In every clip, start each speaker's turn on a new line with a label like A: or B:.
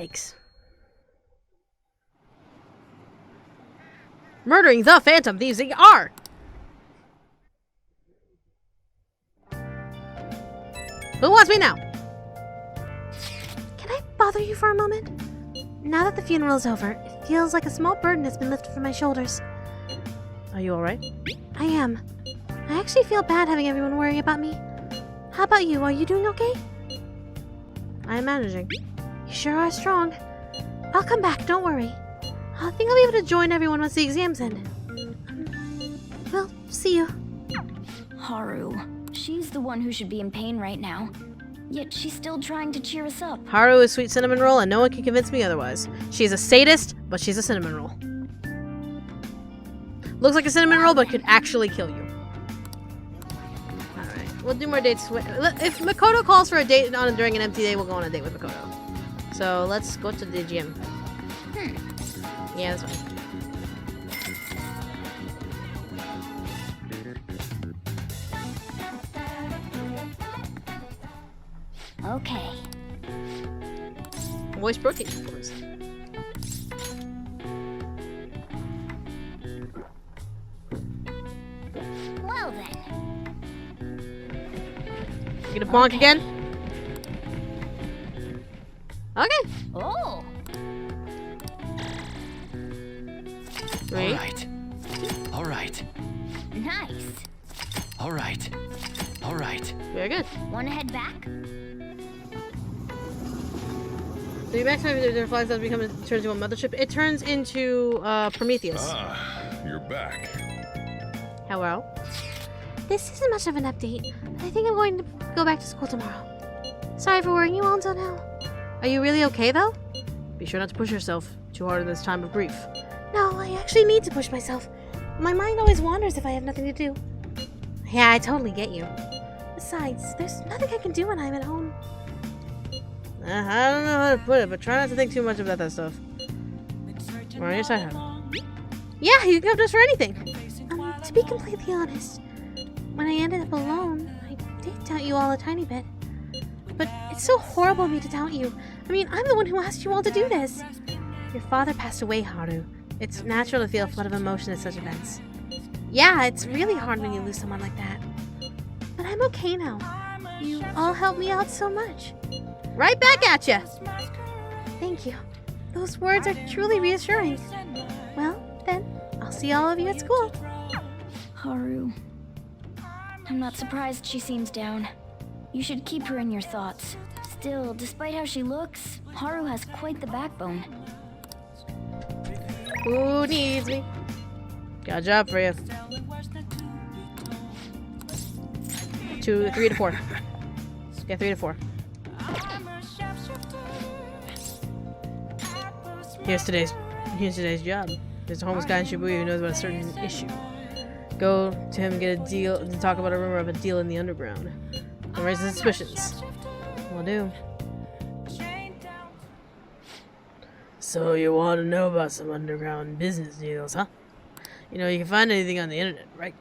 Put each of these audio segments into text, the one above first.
A: Yikes. Murdering the Phantom Thieves they are! Who wants me now?
B: Can I bother you for a moment? Now that the funeral is over, it feels like a small burden has been lifted from my shoulders.
A: Are you alright?
B: I am. I actually feel bad having everyone worry about me. How about you? Are you doing okay?
A: I am managing.
B: You sure are strong. I'll come back, don't worry. I think I'll be able to join everyone once the exams end. Well, see you.
C: Haru. She's the one who should be in pain right now. Yet she's still trying to cheer us up.
A: Haru is sweet cinnamon roll and no one can convince me otherwise. She's a sadist, but she's a cinnamon roll. Looks like a cinnamon roll, but could actually kill you. Alright, we'll do more dates. If Makoto calls for a date during an empty day, we'll go on a date with Makoto. So let's go to the gym. Yeah, that's fine.
C: Okay.
A: Voice protein, of course.
C: Well then.
A: You gonna bonk again? Okay.
C: Oh.
A: Wait.
D: All right.
C: Nice.
D: All right.
A: Very good.
C: Wanna head back?
A: So you maximize the flags that turns into a mothership. It turns into Prometheus.
E: Ah, you're back.
A: Hello.
B: This isn't much of an update. I think I'm going to go back to school tomorrow. Sorry for worrying you all until now.
A: Are you really okay though? Be sure not to push yourself too hard in this time of grief.
B: No, I actually need to push myself. My mind always wanders if I have nothing to do.
A: Yeah, I totally get you.
B: Besides, there's nothing I can do when I'm at home.
A: I don't know how to put it, but try not to think too much about that stuff. We're on your side, Haru. Yeah, you can come to us for anything.
B: To be completely honest, when I ended up alone, I did doubt you all a tiny bit. But it's so horrible of me to doubt you. I mean, I'm the one who asked you all to do this.
A: Your father passed away, Haru. It's natural to feel a flood of emotion at such events. Yeah, it's really hard when you lose someone like that.
B: But I'm okay now. You all helped me out so much.
A: Right back at ya!
B: Thank you. Those words are truly reassuring. Well, then, I'll see all of you at school.
C: Haru. I'm not surprised she seems down. You should keep her in your thoughts. Still, despite how she looks, Haru has quite the backbone.
A: Who needs me? Got a job for you. 3 to 4. Yeah, 3 to 4. Here's today's job. There's a homeless guy in Shibuya who knows about a certain issue. Go to him and get a deal and talk about a rumor of a deal in the underground. And raise the suspicions. Will do. So you want to know about some underground business deals, huh? You know, you can find anything on the internet, right?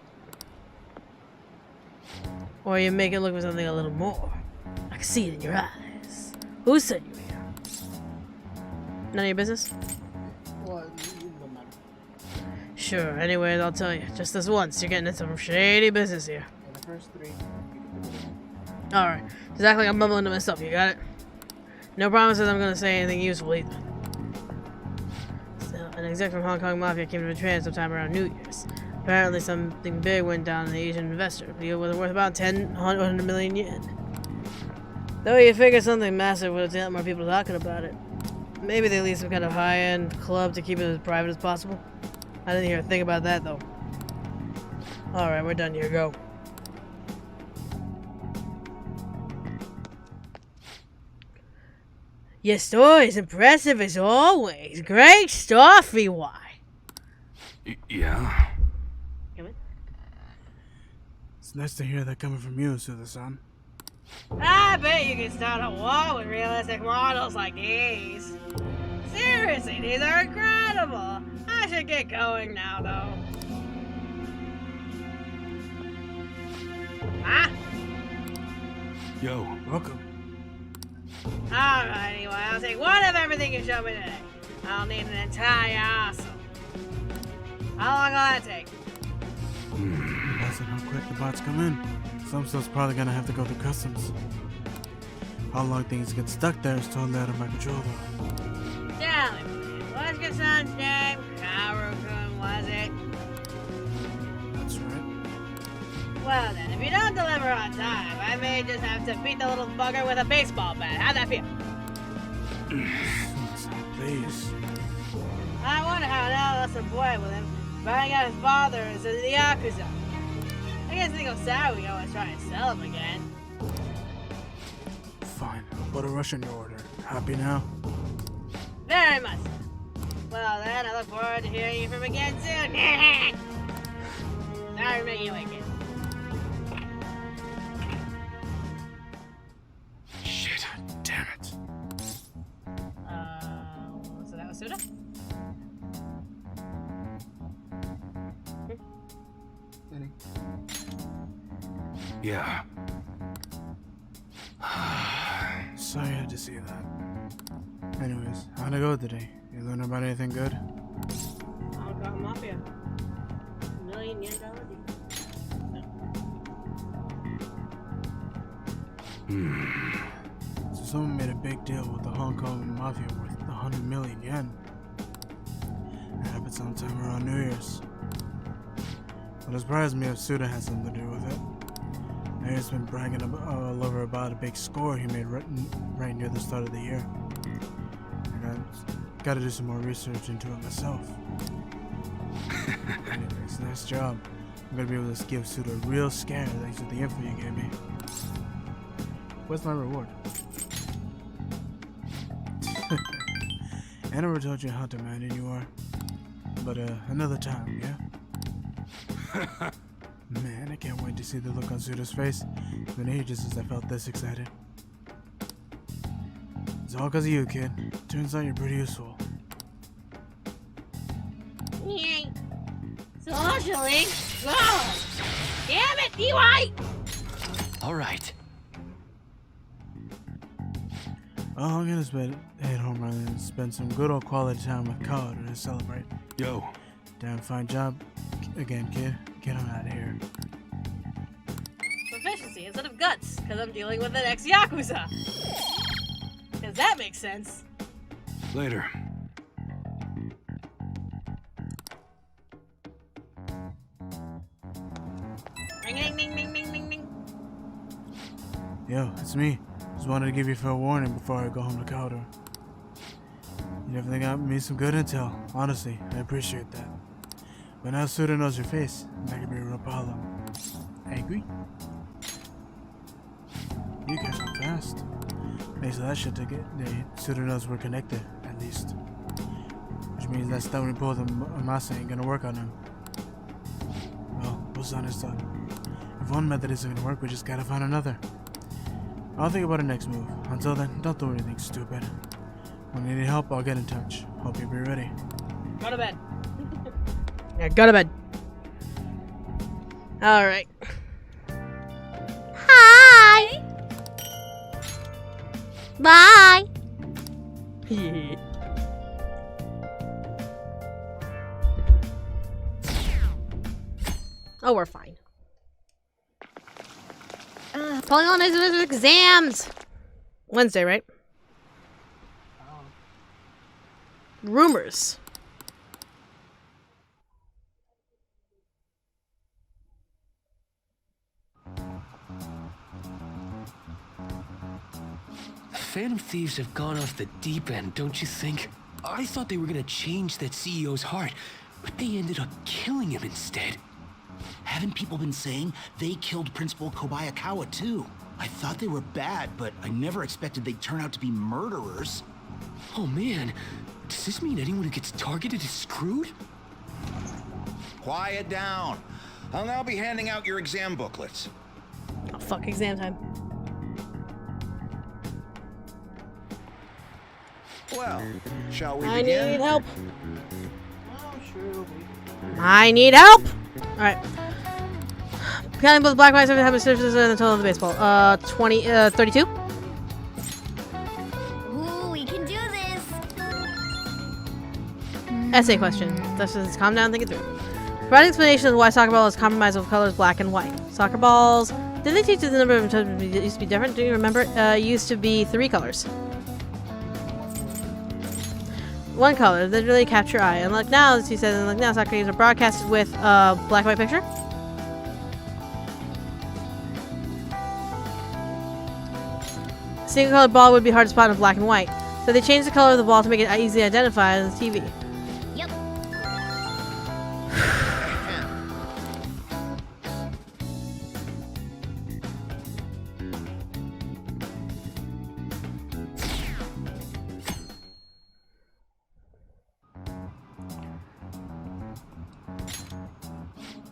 A: Or you make it look for something a little more. I can see it in your eyes. Who sent you here? None of your business?
F: What?
A: Sure, anyways, I'll tell you. Just this once, you're getting into some shady business here.
F: In the first 3.
A: Alright, just act like I'm mumbling to myself, you got it? No promises I'm gonna say anything useful either. So, an exec from Hong Kong Mafia came to Japan sometime around New Year's. Apparently something big went down in the Asian investor. The deal was worth about 100 million yen. Though you figure something massive would have got more people talking about it. Maybe they leave some kind of high-end club to keep it as private as possible. I didn't hear a thing about that, though. Alright, we're done here. Go. Your story is impressive as always. Great stuff, EY.
D: Yeah.
A: Come in.
F: It's nice to hear that coming from you, Suda-san.
A: I bet you can start a war with realistic models like these. Seriously, these are incredible. I should get going now, though. Ah?
D: Yo.
F: Welcome.
A: Alright, anyway, I'll take one of everything you showed me today. I'll need an entire arsenal. How long will that take?
F: Depends on how quick the bots come in. Some stuff's probably gonna have to go through customs. How long things get stuck there is totally out of my control, though.
A: Tell me, what's your son's name? Karu-kun, was it?
F: That's right.
A: Well then, if you don't deliver on time, I may just have to beat the little bugger with a baseball bat. How'd that feel?
F: Please.
A: I wonder how an adolescent boy with him buying out his father is in the Yakuza. I guess think of sour we always try and sell him again.
F: Fine, I'll put a rush on your order. Happy now?
A: Very much so. Well then, I look forward to hearing you from again soon. Sorry to make you wait, kid.
F: Shit, damn it.
A: So that was Suda?
E: Yeah.
F: Sorry I had to see that. Anyways, how'd it go today? You learn about anything good?
A: All about Mafia. $1 million deal.
F: So someone made a big deal with the Hong Kong Mafia worth 100 million yen. It happened sometime around New Year's. Well, it surprised me if Suda had something to do with it. He's been bragging all over about a big score he made right near the start of the year. And I've got to do some more research into it myself. Anyways, nice job. I'm going to be able to give Suda a real scare thanks to the info you gave me. What's my reward? I never told you how demanding you are. But another time, yeah? Man, I can't wait to see the look on Suda's face. It's been ages since I felt this excited. It's all because of you, kid. Turns out you're pretty useful.
A: Yay. Socially. Whoa! Damn it, DY!
D: Alright.
F: Oh, I'm gonna head home rather than spend some good old quality time with Kyle to celebrate.
E: Yo.
F: Damn fine job again, kid. Get on out of here.
A: Proficiency instead of guts, because I'm dealing with an ex-Yakuza. Because that makes sense.
E: Later.
A: Ring, ding, ding, ding, ding, ding, ding.
F: Yo, it's me. Just wanted to give you a fair warning before I go home to Calder. You definitely got me some good intel. Honestly, I appreciate that. But now Suda knows your face, that could be a real problem. Angry? You catch on fast. Thanks to that shit to get Suda knows we're connected, at least. Which means that stubborn pull of Amasa ain't gonna work on him. Well, what's on his side? If one method isn't gonna work, we just gotta find another. I'll think about our next move. Until then, don't do anything stupid. When you need help, I'll get in touch. Hope you'll be ready.
A: Go to bed. Yeah, go to bed. Alright.
B: Hi! Bye!
A: Oh, we're fine.
B: Pulling on his exams!
A: Wednesday, right? Rumors.
D: Phantom Thieves have gone off the deep end, don't you think? I thought they were gonna change that CEO's heart, but they ended up killing him instead.
G: Haven't people been saying they killed Principal Kobayakawa too? I thought they were bad, but I never expected they'd turn out to be murderers.
D: Oh man, does this mean anyone who gets targeted is screwed?
H: Quiet down. I'll now be handing out your exam booklets.
A: Oh, fuck, exam time.
H: Well, shall we
A: I
H: begin?
A: need help. I need help! Alright. Counting both black, white, 7 habits, and the total of the baseball. 32? Essay question. Just calm down and think it through. Provide an explanation of why soccer ball is compromised with colors black and white. Soccer balls... Did they teach you the number of times it used to be different? Do you remember? It used to be 3 colors. 1 color that really capture your eye. And like now, as he said, and like now, soccer games are broadcasted with a black and white picture. Single colored ball would be hard to spot in black and white. So they changed the color of the ball to make it easily identified on the TV.
C: Yep.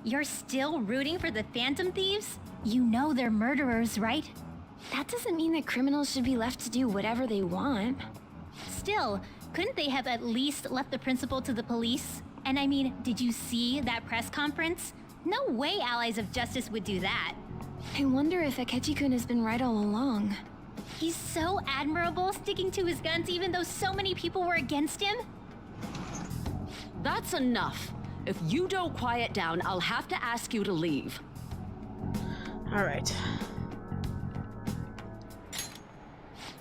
I: You're still rooting for the Phantom Thieves?
C: You know they're murderers, right? That doesn't mean that criminals should be left to do whatever they want.
I: Still, couldn't they have at least left the principal to the police? And I mean, did you see that press conference? No way Allies of Justice would do that.
C: I wonder if Akechi-kun has been right all along.
I: He's so admirable, sticking to his guns even though so many people were against him.
J: That's enough. If you don't quiet down, I'll have to ask you to leave.
A: Alright.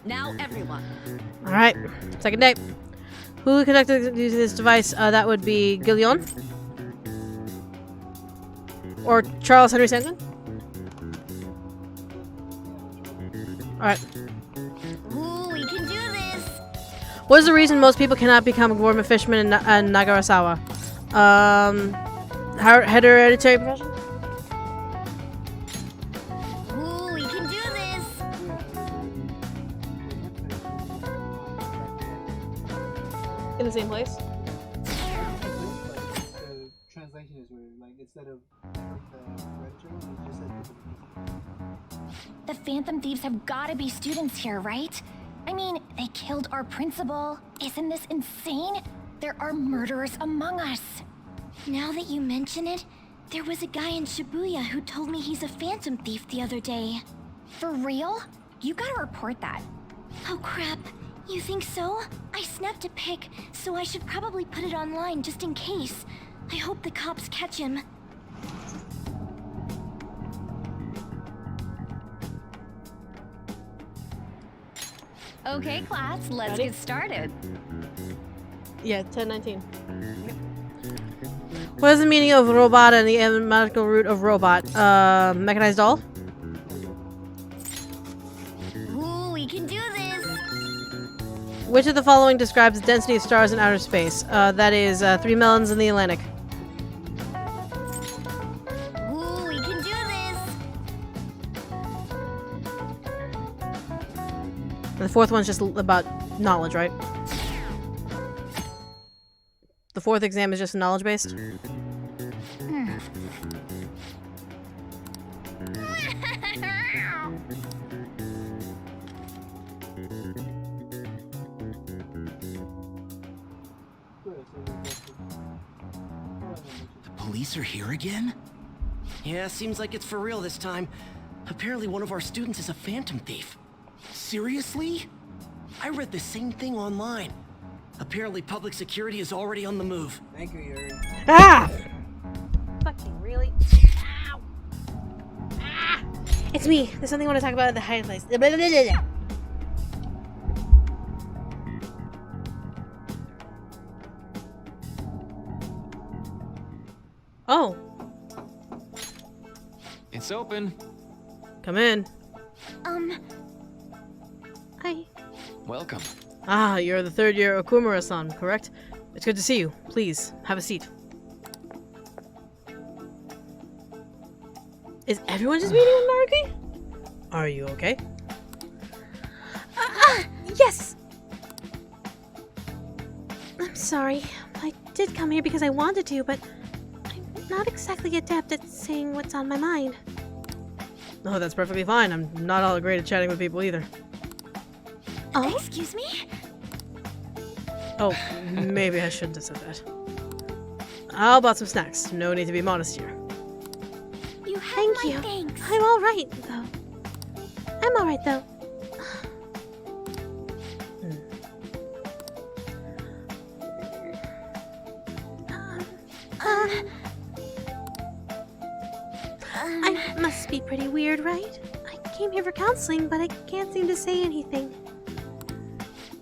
J: Now, everyone.
A: Alright. Second day. Who connected to this device? That would be Gillion. Or Charles Henry Stanton. Alright.
I: Ooh, we can do this!
A: What is the reason most people cannot become government fishermen in Nagarasawa? Hereditary profession?
I: Ooh, we can do this!
A: In the same place?
F: The translation is weird. Like instead of hereditary, it just said.
C: The Phantom Thieves have gotta be students here, right? I mean, they killed our principal. Isn't this insane? There are murderers among us. Now that you mention it, there was a guy in Shibuya who told me he's a Phantom Thief the other day. For real? You gotta report that. Oh crap, you think so? I snapped a pic, so I should probably put it online just in case. I hope the cops catch him.
I: Okay, class, let's
A: Ready?
I: get started.
A: Yeah, 1019. What is the meaning of robot and the etymological root of robot? Mechanized doll?
I: Ooh, we can do this!
A: Which of the following describes the density of stars in outer space? That is 3 melons in the Atlantic.
I: Ooh, we can do this!
A: And the fourth one's just about knowledge, right? The fourth exam is just knowledge-based?
G: The police are here again?
K: Yeah, seems like it's for real this time. Apparently one of our students is a Phantom Thief.
G: Seriously?
K: I read the same thing online. Apparently public security is already on the move.
F: Thank you, Yuri.
A: Ah! Fucking really? Ow! Ah! It's me. There's something I want to talk about at the hiding place. Oh.
D: It's open.
A: Come in.
B: Hi.
D: Welcome.
A: Ah, you're the third year Okumura-san, correct? It's good to see you. Please, have a seat. Is everyone just meeting with Maruki? Are you okay?
B: Yes! I'm sorry. I did come here because I wanted to, but I'm not exactly adept at saying what's on my mind.
A: Oh, that's perfectly fine. I'm not all great at chatting with people either.
B: Oh?
C: Excuse me?
A: Oh, maybe I shouldn't have said that. How about some snacks? No need to be modest here.
C: You have
B: Thank
C: my
B: you.
C: thanks.
B: I'm alright, though. I'm alright, though. I must be pretty weird, right? I came here for counseling, but I can't seem to say anything.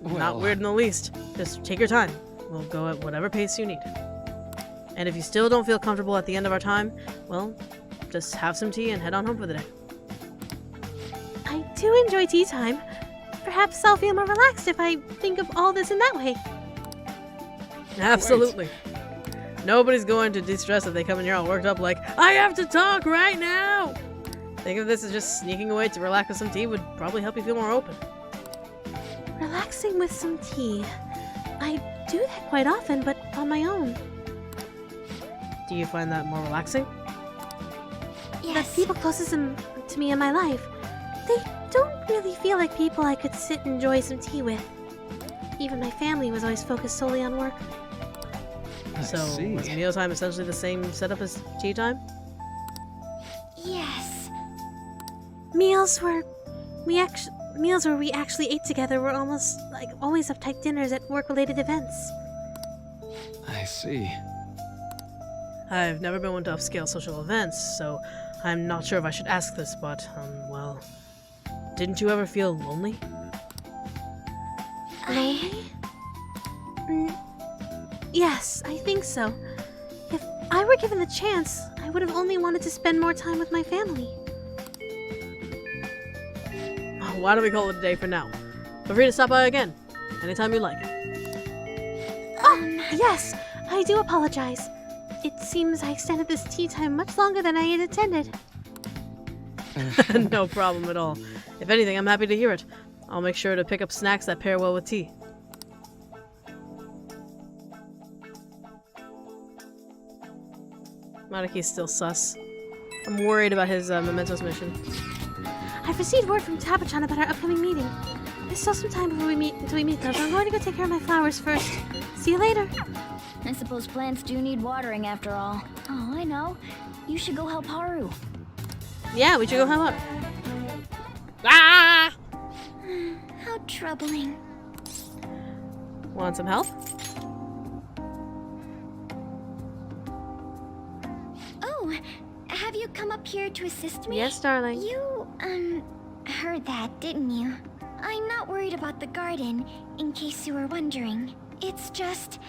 A: Not weird in the least. Just take your time. We'll go at whatever pace you need. And if you still don't feel comfortable at the end of our time, well, just have some tea and head on home for the day.
B: I do enjoy tea time. Perhaps I'll feel more relaxed if I think of all this in that way.
A: Absolutely. Nobody's going to de-stress if they come in here all worked up like, I have to talk right now! Think of this as just sneaking away to relax with some tea would probably help you feel more open.
B: Relaxing with some tea. I do that quite often, but on my own.
A: Do you find that more relaxing?
B: The people closest to me in my life, they don't really feel like people I could sit and enjoy some tea with. Even my family was always focused solely on work.
A: So, was mealtime essentially the same setup as tea time?
B: Yes. Meals where we actually ate together were almost like always uptight dinners at work-related events.
E: I see.
A: I've never been one to upscale social events, so I'm not sure if I should ask this, but, well, didn't you ever feel lonely?
B: Lonely? Yes, I think so. If I were given the chance, I would have only wanted to spend more time with my family.
A: Why don't we call it a day for now? Feel free to stop by again, anytime you like.
B: Yes, I do apologize. It seems I extended this tea time much longer than I had intended.
A: No problem at all. If anything, I'm happy to hear it. I'll make sure to pick up snacks that pair well with tea. Maruki's still sus. I'm worried about his Mementos mission.
B: I've received word from Tabachan about our upcoming meeting. There's still some time until we meet, though, so I'm going to go take care of my flowers first. See you later.
C: I suppose plants do need watering after all. Oh, I know. You should go help Haru.
A: Yeah, we should go help out. Ah!
C: How troubling.
A: Want some help?
C: Oh, have you come up here to assist me?
A: Yes, darling.
C: You, heard that, didn't you? I'm not worried about the garden, in case you were wondering. It's just,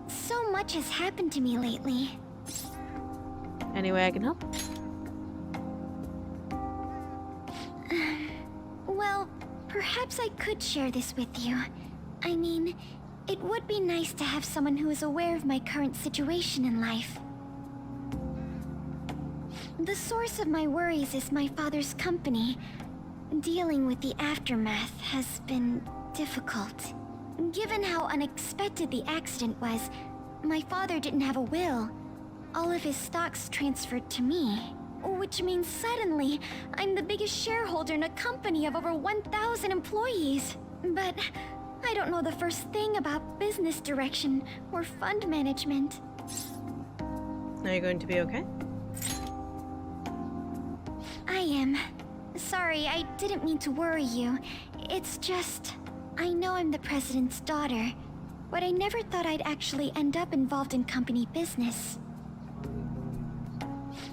C: so much has happened to me lately.
A: Any way I can help?
C: Well, perhaps I could share this with you. I mean, it would be nice to have someone who is aware of my current situation in life. The source of my worries is my father's company. Dealing with the aftermath has been difficult. Given how unexpected the accident was, my father didn't have a will. All of his stocks transferred to me. Which means suddenly, I'm the biggest shareholder in a company of over 1,000 employees. But I don't know the first thing about business direction or fund management.
A: Are you going to be okay?
C: I am. Sorry, I didn't mean to worry you. It's just, I know I'm the president's daughter, but I never thought I'd actually end up involved in company business.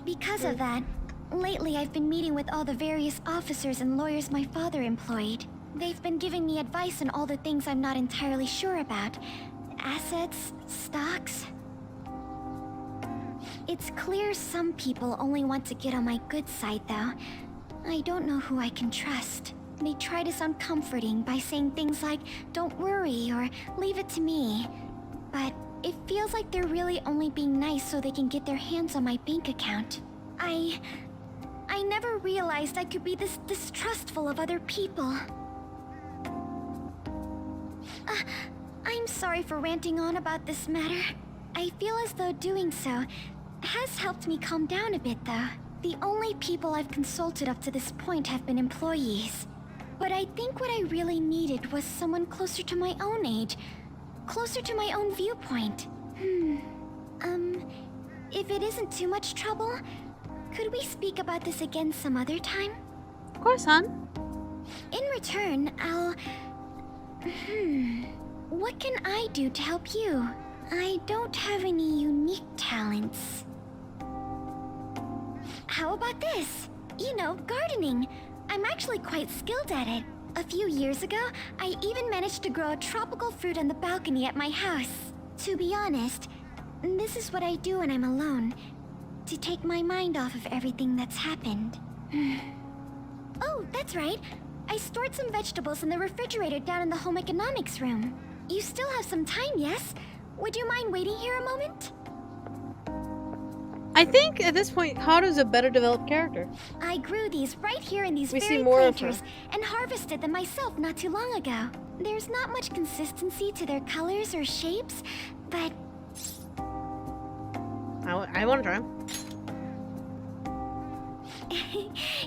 C: Because of that, lately I've been meeting with all the various officers and lawyers my father employed. They've been giving me advice on all the things I'm not entirely sure about. Assets, stocks. It's clear some people only want to get on my good side, though. I don't know who I can trust. They try to sound comforting by saying things like, don't worry, or leave it to me. But it feels like they're really only being nice so they can get their hands on my bank account. I never realized I could be this distrustful of other people. I'm sorry for ranting on about this matter. I feel as though doing so has helped me calm down a bit, though. The only people I've consulted up to this point have been employees. But I think what I really needed was someone closer to my own age. Closer to my own viewpoint. If it isn't too much trouble, could we speak about this again some other time?
A: Of course, hon.
C: In return, I'll... What can I do to help you? I don't have any unique talents. How about this? You know, gardening. I'm actually quite skilled at it. A few years ago, I even managed to grow a tropical fruit on the balcony at my house. To be honest, this is what I do when I'm alone, to take my mind off of everything that's happened. Oh, that's right. I stored some vegetables in the refrigerator down in the home economics room. You still have some time, yes? Would you mind waiting here a moment?
A: I think at this point, Haru's a better developed character.
C: I grew these right here in these
A: We
C: very
A: see more of
C: planters
A: her.
C: and harvested them myself not too long ago. There's not much consistency to their colors or shapes, but
A: I want to try 'em.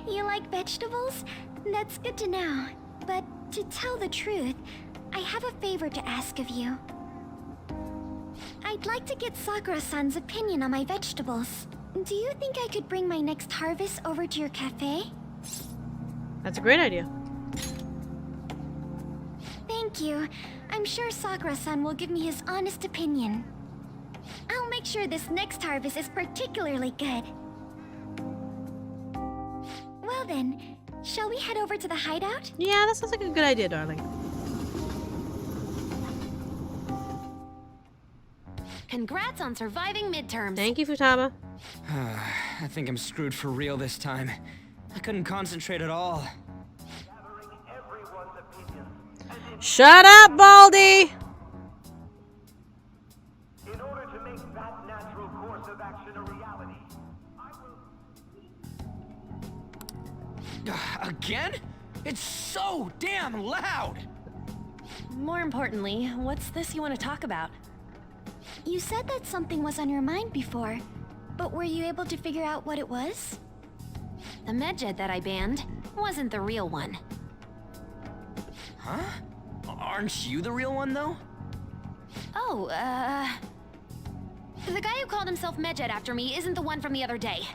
C: you like vegetables? That's good to know. But to tell the truth, I have a favor to ask of you. I'd like to get Sakura-san's opinion on my vegetables. Do you think I could bring my next harvest over to your cafe?
A: That's a great idea.
C: Thank you. I'm sure Sakura-san will give me his honest opinion. I'll make sure this next harvest is particularly good. Well then, shall we head over to the hideout?
A: Yeah, that sounds like a good idea, darling.
I: Congrats on surviving midterms.
A: Thank you, Futaba.
K: I think I'm screwed for real this time. I couldn't concentrate at all.
A: Shut up, Baldy!
L: In order to make that natural course of action a reality,
K: Again? It's so damn loud!
I: More importantly, what's this you want to talk about?
C: You said that something was on your mind before, but were you able to figure out what it was?
I: The medjed that I banned wasn't the real one.
K: Huh? Aren't you the real one, though?
I: Oh, the guy who called himself Medjed after me isn't the one from the other day.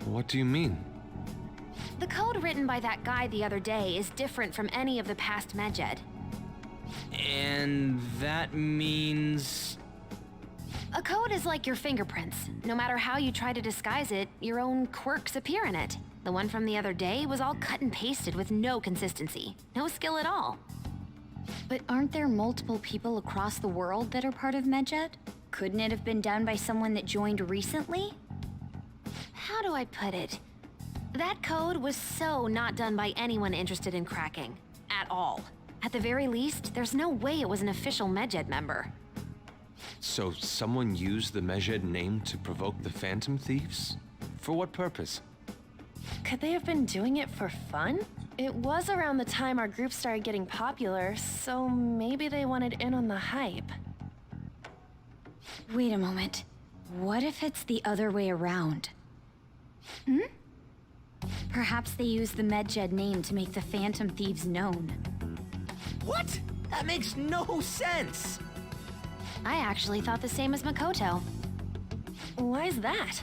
E: What do you mean?
I: The code written by that guy the other day is different from any of the past Medjed.
K: And that means...
I: A code is like your fingerprints. No matter how you try to disguise it, your own quirks appear in it. The one from the other day was all cut and pasted with no consistency. No skill at all.
M: But aren't there multiple people across the world that are part of Medjed? Couldn't it have been done by someone that joined recently?
I: How do I put it? That code was so not done by anyone interested in cracking. At all. At the very least, there's no way it was an official Medjed member.
E: So someone used the Medjed name to provoke the Phantom Thieves? For what purpose?
N: Could they have been doing it for fun? It was around the time our group started getting popular, so maybe they wanted in on the hype.
M: Wait a moment. What if it's the other way around? Perhaps they used the Medjed name to make the Phantom Thieves known.
K: What? That makes no sense!
I: I actually thought the same as Makoto.
N: Why's that?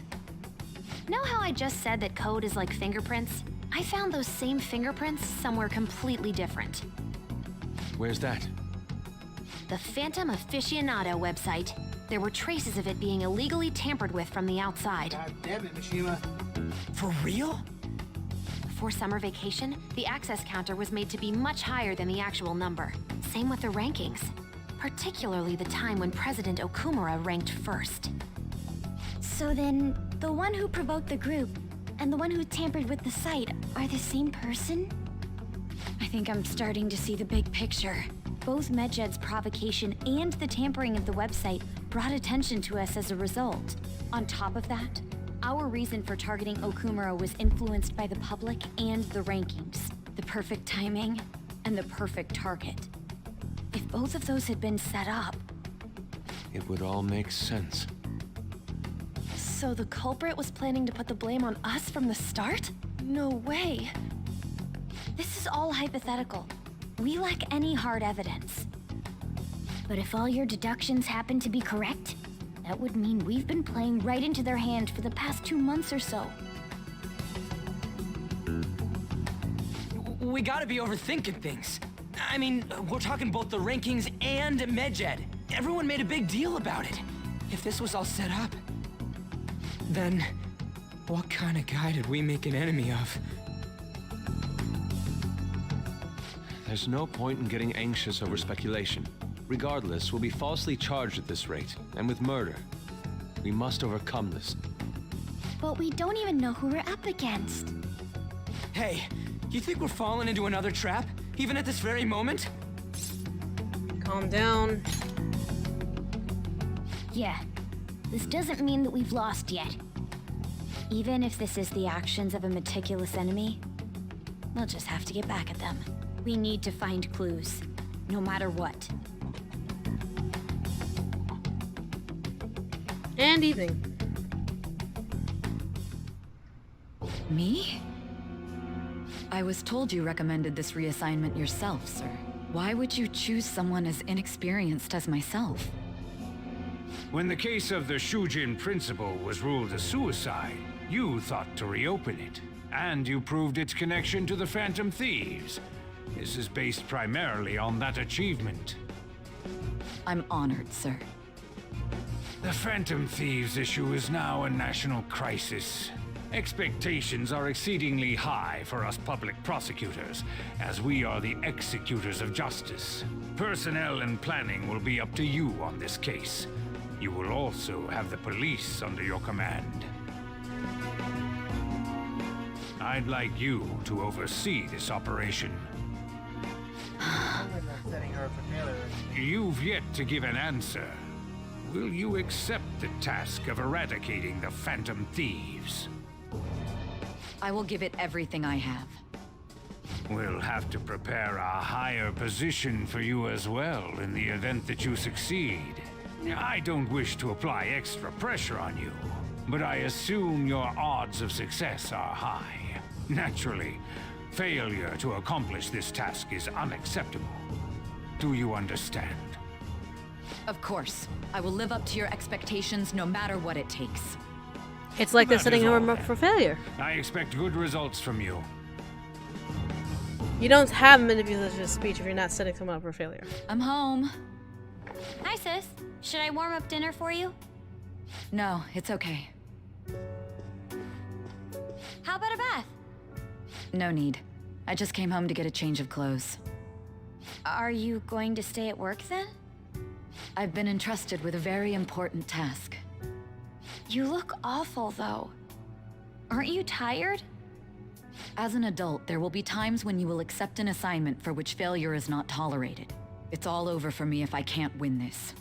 I: Know how I just said that code is like fingerprints? I found those same fingerprints somewhere completely different.
E: Where's that?
I: The Phantom Aficionado website. There were traces of it being illegally tampered with from the outside.
F: God damn it, Mishima.
K: For real?
I: Before summer vacation, the access counter was made to be much higher than the actual number. Same with the rankings. Particularly the time when President Okumura ranked first.
C: So then, the one who provoked the group and the one who tampered with the site are the same person?
M: I think I'm starting to see the big picture. Both Medjed's provocation and the tampering of the website brought attention to us as a result. On top of that, our reason for targeting Okumura was influenced by the public and the rankings, the perfect timing, and the perfect target. If both of those had been set up...
E: It would all make sense.
N: So the culprit was planning to put the blame on us from the start? No way.
M: This is all hypothetical. We lack any hard evidence.
C: But if all your deductions happen to be correct, that would mean we've been playing right into their hand for the past 2 months or so.
K: We gotta be overthinking things. I mean, we're talking both the rankings and Medjed.
D: Everyone made a big deal about it. If this was all set up, then what kind of guy did we make an enemy of?
E: There's no point in getting anxious over speculation. Regardless, we'll be falsely charged at this rate, and with murder. We must overcome this.
C: But we don't even know who we're up against.
D: Hey, you think we're falling into another trap, even at this very moment?
A: Calm down.
M: Yeah, this doesn't mean that we've lost yet. Even if this is the actions of a meticulous enemy, we'll just have to get back at them. We need to find clues, no matter what.
A: And evening.
J: Me? I was told you recommended this reassignment yourself, sir. Why would you choose someone as inexperienced as myself?
O: When the case of the Shujin principal was ruled a suicide, you thought to reopen it. And you proved its connection to the Phantom Thieves. This is based primarily on that achievement.
J: I'm honored, sir.
O: The Phantom Thieves issue is now a national crisis. Expectations are exceedingly high for us public prosecutors, as we are the executors of justice. Personnel and planning will be up to you on this case. You will also have the police under your command. I'd like you to oversee this operation. You've yet to give an answer. Will you accept the task of eradicating the Phantom Thieves?
J: I will give it everything I have.
O: We'll have to prepare a higher position for you as well in the event that you succeed. I don't wish to apply extra pressure on you, but I assume your odds of success are high. Naturally, failure to accomplish this task is unacceptable. Do you understand?
J: Of course. I will live up to your expectations no matter what it takes.
A: It's like they're
O: That
A: setting
O: is
A: him
O: all
A: up
O: then.
A: for failure.
O: I expect good results from you.
A: You don't have manipulative speech if you're not setting someone up for failure.
M: I'm home. Hi, sis. Should I warm up dinner for you?
J: No, it's okay.
M: How about a bath?
J: No need. I just came home to get a change of clothes.
M: Are you going to stay at work then?
J: I've been entrusted with a very important task.
M: You look awful, though. Aren't you tired?
J: As an adult, there will be times when you will accept an assignment for which failure is not tolerated. It's all over for me if I can't win this.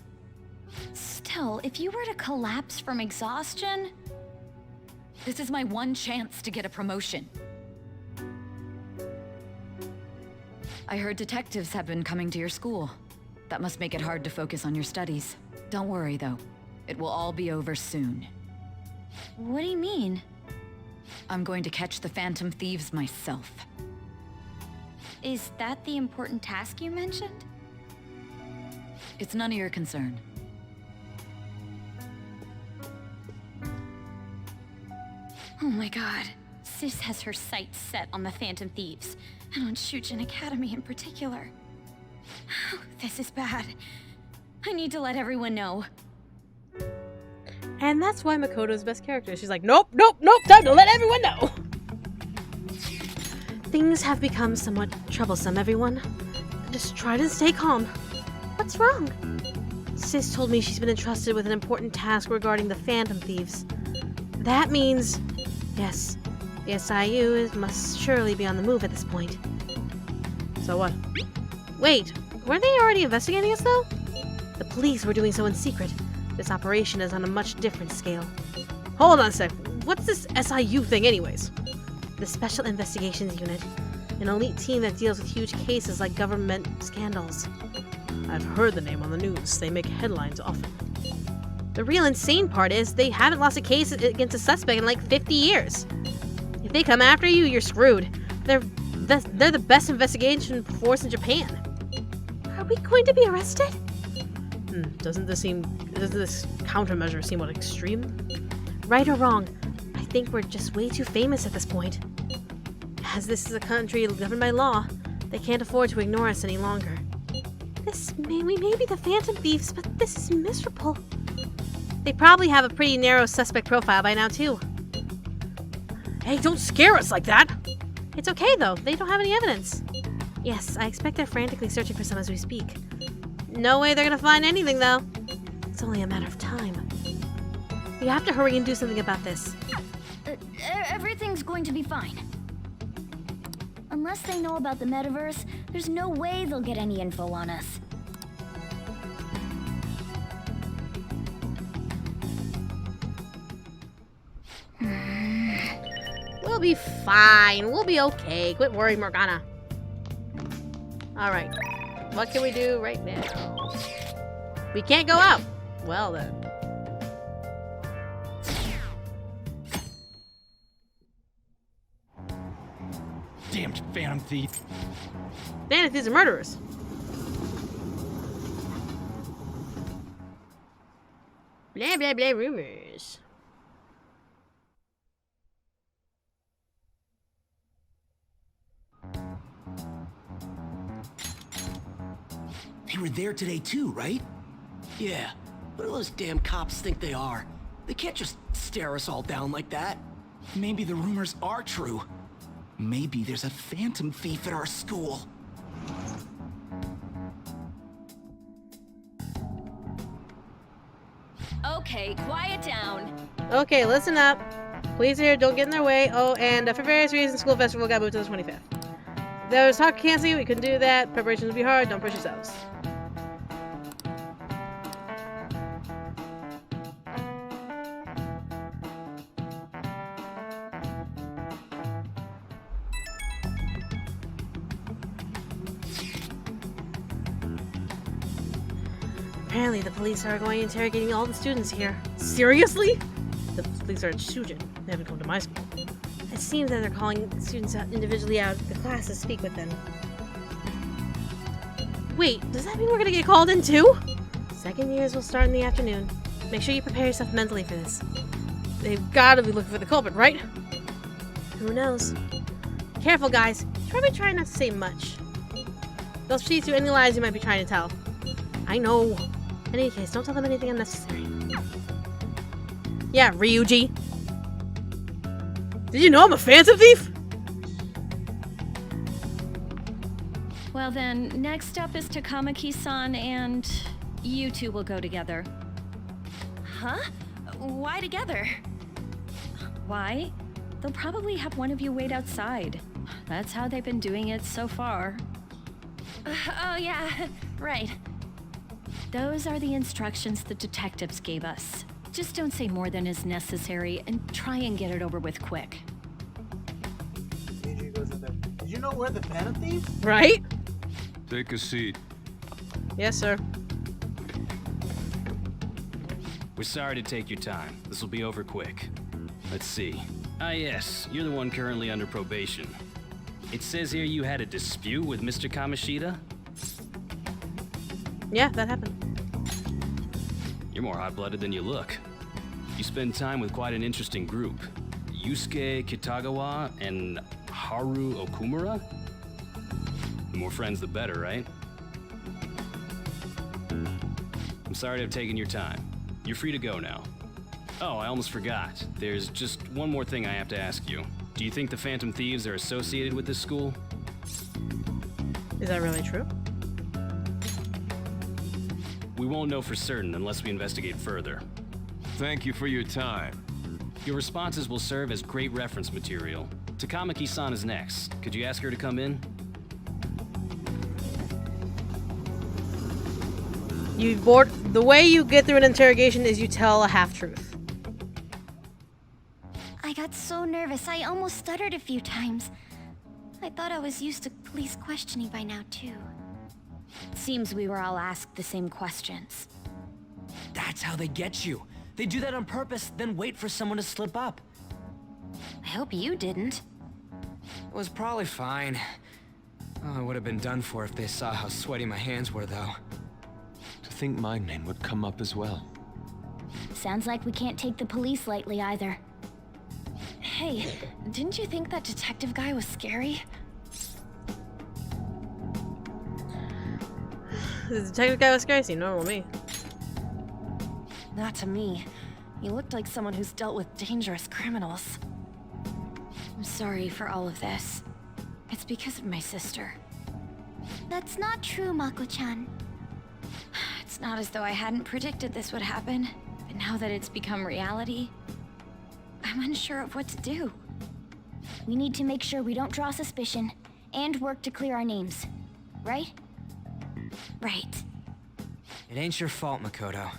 M: Still, if you were to collapse from exhaustion...
J: This is my one chance to get a promotion. I heard detectives have been coming to your school. That must make it hard to focus on your studies. Don't worry, though. It will all be over soon.
M: What do you mean?
J: I'm going to catch the Phantom Thieves myself.
M: Is that the important task you mentioned?
J: It's none of your concern.
M: Oh my god. Sis has her sights set on the Phantom Thieves, and on Shujin Academy in particular. This is bad. I need to let everyone know.
A: And that's why Makoto's best character. She's like, nope, nope, nope, time to let everyone know. Things have become somewhat troublesome, everyone. Just try to stay calm. What's wrong? Sis told me she's been entrusted with an important task regarding the Phantom Thieves. That means, yes, the SIU must surely be on the move at this point. So what? Wait, weren't they already investigating us though? The police were doing so in secret. This operation is on a much different scale. Hold on a sec. What's this SIU thing anyways? The Special Investigations Unit. An elite team that deals with huge cases like government scandals. I've heard the name on the news. They make headlines often. The real insane part is they haven't lost a case against a suspect in like 50 years. If they come after you, you're screwed. They're the best investigation force in Japan.
B: Are we going to be arrested?
A: Doesn't this countermeasure seem what extreme?
B: Right or wrong, I think we're just way too famous at this point.
A: As this is a country governed by law, they can't afford to ignore us any longer.
B: We may be the Phantom Thieves, but this is miserable.
A: They probably have a pretty narrow suspect profile by now, too. Hey, don't scare us like that! It's okay, though. They don't have any evidence. Yes, I expect they're frantically searching for some as we speak. No way they're gonna find anything, though. It's only a matter of time. We have to hurry and do something about this.
M: Everything's going to be fine. Unless they know about the metaverse, there's no way they'll get any info on us.
A: We'll be fine. We'll be okay. Quit worrying, Morgana. Alright. What can we do right now? We can't go out. Well then.
G: Damned Phantom Thief.
A: Damn, if these are murderers. Blah, blah, blah, rumors.
K: They were there today too, right? Yeah. What do those damn cops think they are? They can't just stare us all down like that.
G: Maybe the rumors are true. Maybe there's a Phantom Thief at our school.
M: Okay, quiet down.
A: Okay, listen up. Police here, don't get in their way. Oh, and for various reasons, school festival got moved to the 25th. There was talk canceling, we couldn't do that. Preparations will be hard, don't push yourselves. Apparently, the police are going interrogating all the students here. Seriously? The police are in Shujin. They haven't come to my school. It seems that they're calling students out individually out of the class to speak with them. Wait, does that mean we're gonna get called in too? Second years will start in the afternoon. Make sure you prepare yourself mentally for this. They've gotta be looking for the culprit, right? Who knows? Careful, guys. Probably try not to say much. They'll teach you any lies you might be trying to tell. I know. In any case, don't tell them anything unnecessary. Yeah, Ryuji. Did you know I'm a Phantom Thief?
N: Well then, next up is Takamaki-san and you two will go together. Huh? Why together? Why? They'll probably have one of you wait outside. That's how they've been doing it so far. Oh yeah, right. Those are the instructions the detectives gave us. Just don't say more than is necessary and try and get it over with quick.
F: Did you know we're the Phantom Thieves?
A: Right?
E: Take a seat.
A: Yes, sir.
P: We're sorry to take your time. This will be over quick. Let's see. Ah yes, you're the one currently under probation. It says here you had a dispute with Mr. Kamoshida?
A: Yeah, that happened.
P: You're more hot-blooded than you look. You spend time with quite an interesting group. Yusuke Kitagawa and Haru Okumura? The more friends, the better, right? I'm sorry to have taken your time. You're free to go now. Oh, I almost forgot. There's just one more thing I have to ask you. Do you think the Phantom Thieves are associated with this school?
A: Is that really true?
P: We won't know for certain unless we investigate further.
E: Thank you for your time.
P: Your responses will serve as great reference material. Takamaki-san is next. Could you ask her to come in?
A: The way you get through an interrogation is you tell a half-truth.
M: I got so nervous, I almost stuttered a few times. I thought I was used to police questioning by now, too.
C: Seems we were all asked the same questions.
K: That's how they get you. They do that on purpose, then wait for someone to slip up.
I: I hope you didn't.
D: It was probably fine. Oh, I would have been done for if they saw how sweaty my hands were, though.
E: To think my name would come up as well.
M: Sounds like we can't take the police lightly either.
N: Hey, didn't you think that detective guy was scary?
A: The detective guy was scary. Seemed normal to me.
N: Not to me. You looked like someone who's dealt with dangerous criminals.
M: I'm sorry for all of this. It's because of my sister.
B: That's not true, Mako-chan.
M: It's not as though I hadn't predicted this would happen, but now that it's become reality, I'm unsure of what to do.
B: We need to make sure we don't draw suspicion, and work to clear our names. Right?
M: Right.
K: It ain't your fault, Makoto.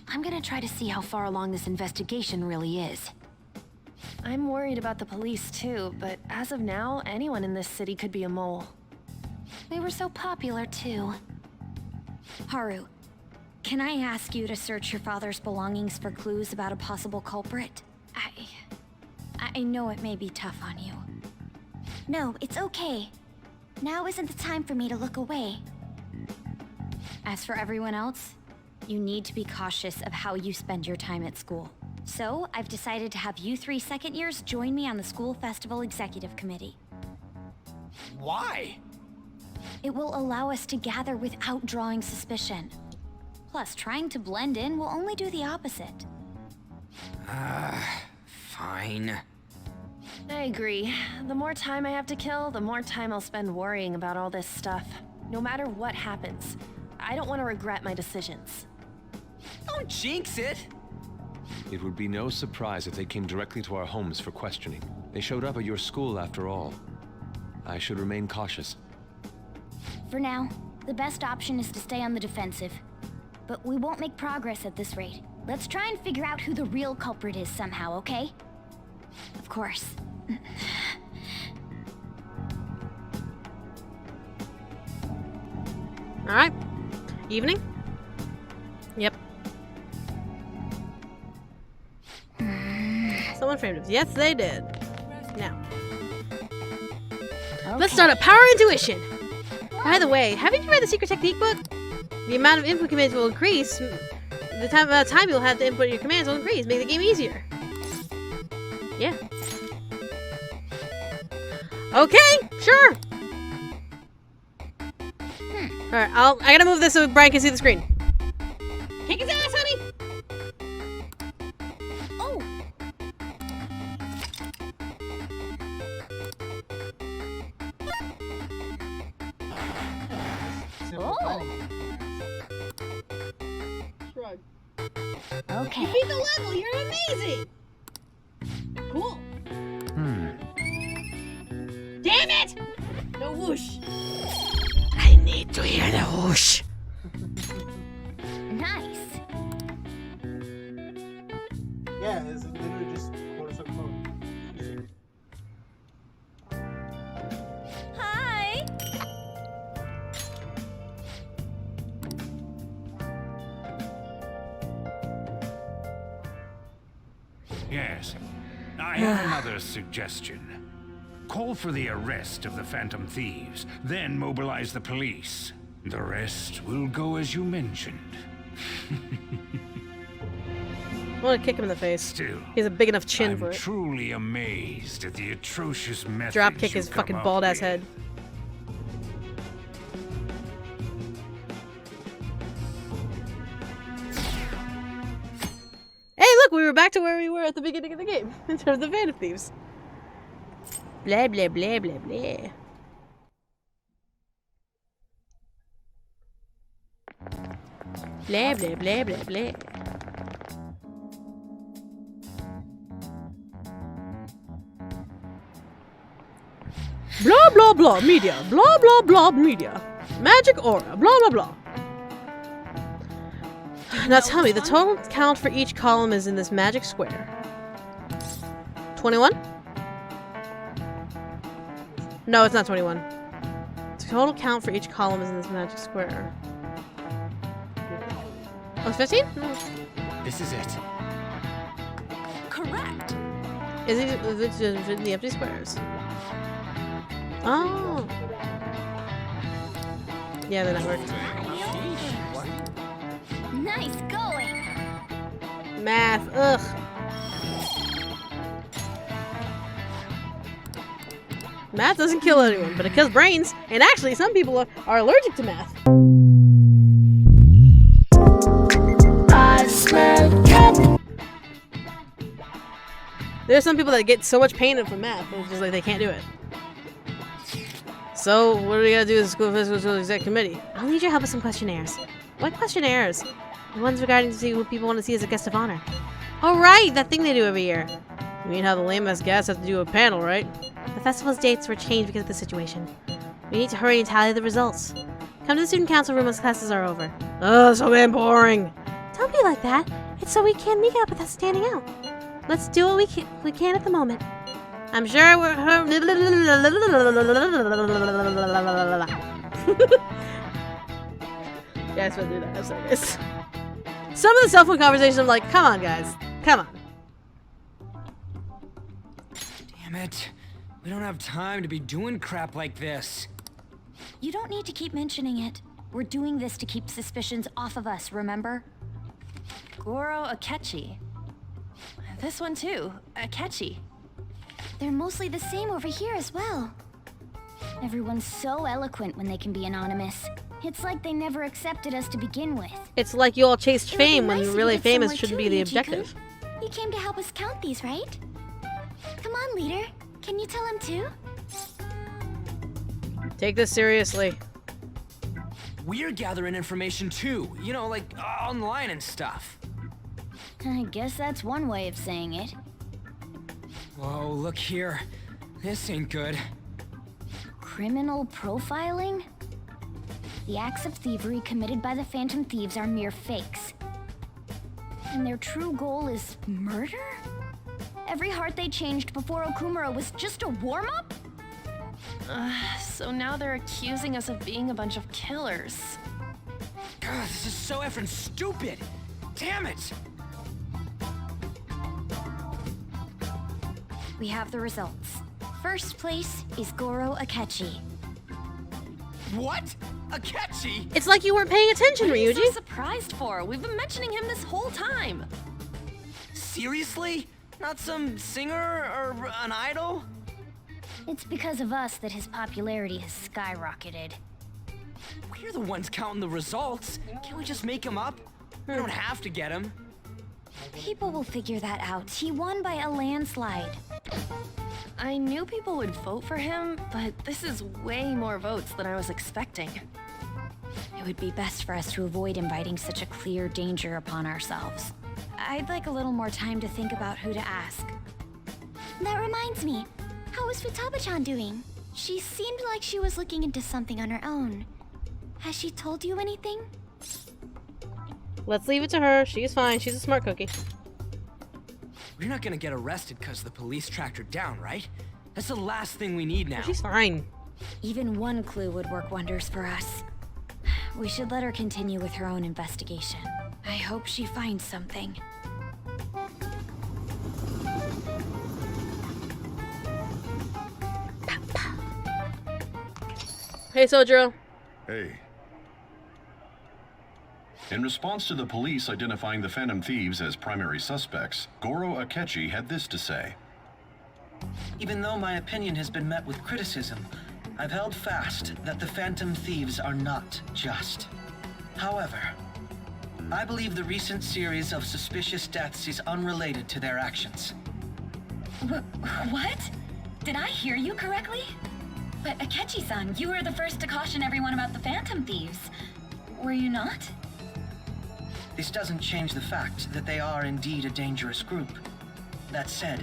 I: I'm gonna try to see how far along this investigation really is.
N: I'm worried about the police too, but as of now, anyone in this city could be a mole.
I: They were so popular too.
M: Haru, can I ask you to search your father's belongings for clues about a possible culprit? I know it may be tough on you.
B: No, it's okay. Now isn't the time for me to look away.
M: As for everyone else, you need to be cautious of how you spend your time at school. So, I've decided to have you 3 second years join me on the school festival executive committee.
K: Why?
M: It will allow us to gather without drawing suspicion. Plus, trying to blend in will only do the opposite.
K: Fine.
N: I agree. The more time I have to kill, the more time I'll spend worrying about all this stuff. No matter what happens, I don't want to regret my decisions.
K: Don't jinx it!
E: It would be no surprise if they came directly to our homes for questioning. They showed up at your school after all. I should remain cautious.
B: For now, the best option is to stay on the defensive. But we won't make progress at this rate. Let's try and figure out who the real culprit is somehow, okay?
M: Of course.
A: Alright. Evening? Yep. Someone framed us. Yes, they did. Now. Let's start a power intuition! By the way, haven't you read the secret technique book? The amount of input commands will increase. The amount of time you'll have to input your commands will increase. Make the game easier. Yeah. Okay, sure. Alright, I gotta move this so Bryan can see the screen. Kick his ass, honey!
B: Oh!
A: Oh! Shrug.
B: Okay.
A: You beat the level! You're amazing! Cool. Damn it! No whoosh. I need to hear the whoosh.
B: Nice.
F: Yeah, it's literally just quarter code.
N: Hi!
O: Yes. I have another suggestion. Call for the arrest of the Phantom Thieves, then mobilize the police. The rest will go as you mentioned.
A: I want to kick him in the face.
O: Still,
A: he has a big enough chin
O: I'm
A: for it.
O: truly amazed at the atrocious methods
A: Drop kick his
O: you've
A: fucking
O: come up
A: bald ass
O: with.
A: head. Hey, look, we were back to where we were at the beginning of the game in terms of the Phantom Thieves. Blah blah blah blah blah. Blah blah blah blah blah. Blah blah blah media. Blah blah blah media. Magic aura. Blah blah blah. Now tell me, the total count for each column is in this magic square. 21? No, it's not 21. The total count for each column is in this magic square. Oh, it's 15?
K: This is it.
N: Correct.
A: Is it the empty squares? Oh. Yeah, then that worked.
B: Nice going.
A: Math, ugh. Math doesn't kill anyone, but it kills brains. And actually, some people are allergic to math. There's some people that get so much pain from math, it's just like they can't do it. So, what do we gotta do as a school fiscal exec committee?
B: I'll need your help with some questionnaires.
A: What questionnaires?
B: The ones regarding to see who people want to see as a guest of honor.
A: Oh right, that thing they do every year. You mean how the lame-ass guys have to do a panel, right?
B: The festival's dates were changed because of the situation. We need to hurry and tally the results. Come to the student council room once classes are over.
A: Oh, so damn boring.
B: Don't be like that. It's so we can make it up without standing out. Let's do what we can at the moment.
A: I'm sure we're... Guys, we'll do that. I'm sorry, guys. Some of the cell phone conversations, I'm like, come on, guys. Come on.
K: Damn it. We don't have time to be doing crap like this.
M: You don't need to keep mentioning it. We're doing this to keep suspicions off of us, remember?
N: Goro Akechi. This one too, Akechi.
M: They're mostly the same over here as well. Everyone's so eloquent when they can be anonymous. It's like they never accepted us to begin with.
A: It's like you all chased fame when
M: Nice
A: really
M: to get
A: famous
M: somewhere
A: shouldn't
M: too,
A: be the
M: Ichi-kun.
A: objective.
M: You came to help us count these, right? Come on, leader. Can you tell him too?
A: Take this seriously.
K: We're gathering information too, you know, like online and stuff.
M: I guess that's one way of saying it.
K: Whoa, look here. This ain't good.
M: Criminal profiling? The acts of thievery committed by the Phantom Thieves are mere fakes. And their true goal is murder? Every heart they changed before Okumura was just a warm-up?
N: So now they're accusing us of being a bunch of killers.
K: God, this is so effing stupid! Damn it!
M: We have the results. First place is Goro Akechi.
K: What? Akechi?
A: It's like you weren't paying attention,
N: What are you
A: Ryuji.
N: so surprised for? We've been mentioning him this whole time.
K: Seriously? Not some singer or an idol?
M: It's because of us that his popularity has skyrocketed.
K: We're the ones counting the results. Can't we just make him up? We don't have to get him.
M: People will figure that out. He won by a landslide.
N: I knew people would vote for him, but this is way more votes than I was expecting.
M: It would be best for us to avoid inviting such a clear danger upon ourselves. I'd like a little more time to think about who to ask. That reminds me. How is Futaba-chan doing? She seemed like she was looking into something on her own. Has she told you anything?
A: Let's leave it to her. She's fine. She's a smart cookie.
K: We're not gonna get arrested because the police tracked her down, right? That's the last thing we need now.
A: She's fine.
M: Even one clue would work wonders for us. We should let her continue with her own investigation. I hope she finds something.
A: Hey, Sojiro.
Q: Hey. In response to the police identifying the Phantom Thieves as primary suspects, Goro Akechi had this to say.
R: Even though my opinion has been met with criticism, I've held fast that the Phantom Thieves are not just. However, I believe the recent series of suspicious deaths is unrelated to their actions.
J: What? Did I hear you correctly? But Akechi-san, you were the first to caution everyone about the Phantom Thieves. Were you not?
R: This doesn't change the fact that they are indeed a dangerous group. That said,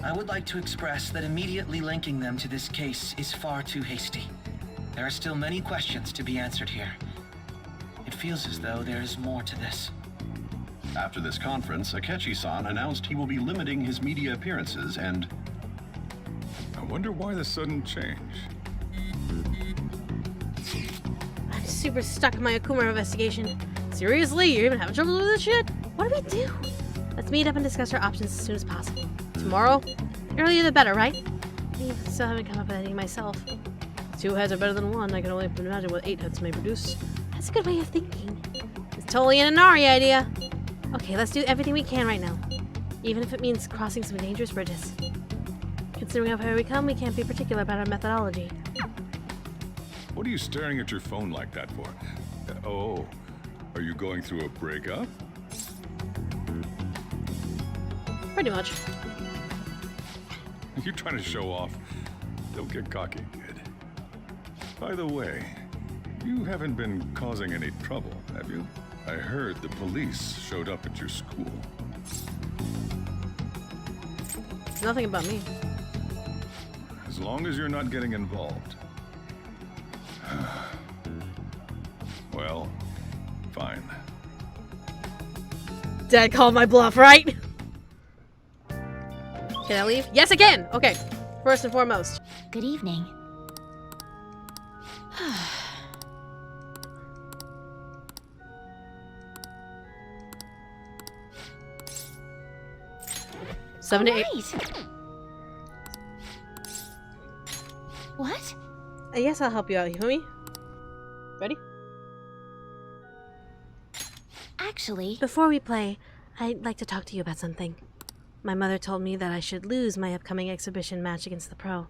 R: I would like to express that immediately linking them to this case is far too hasty. There are still many questions to be answered here. It feels as though there is more to this.
Q: After this conference, Akechi-san announced he will be limiting his media appearances and... I wonder why the sudden change.
A: I'm super stuck in my Okumura investigation. Seriously? You're even having trouble with this shit?
B: What do we do?
A: Let's meet up and discuss our options as soon as possible. Tomorrow? Earlier the better, right? I still haven't come up with anything myself. 2 heads are better than 1. I can only imagine what 8 heads may produce.
B: That's a good way of thinking.
A: It's totally an Inari idea. Okay, let's do everything we can right now. Even if it means crossing some dangerous bridges. Considering how far we come, we can't be particular about our methodology.
Q: What are you staring at your phone like that for? Oh, are you going through a breakup?
A: Pretty much.
Q: You're trying to show off. Don't get cocky, kid. By the way, you haven't been causing any trouble, have you? I heard the police showed up at your school.
A: It's nothing about me.
Q: As long as you're not getting involved. Well, fine.
A: Dad called my bluff, right? Can I leave? Yes, I can! Okay. First and foremost.
M: Good evening.
A: Seven to eight.
M: What?
A: I guess I'll help you out. You feel me? Ready?
M: Actually,
B: Before we play, I'd like to talk to you about something. My mother told me that I should lose my upcoming exhibition match against the pro.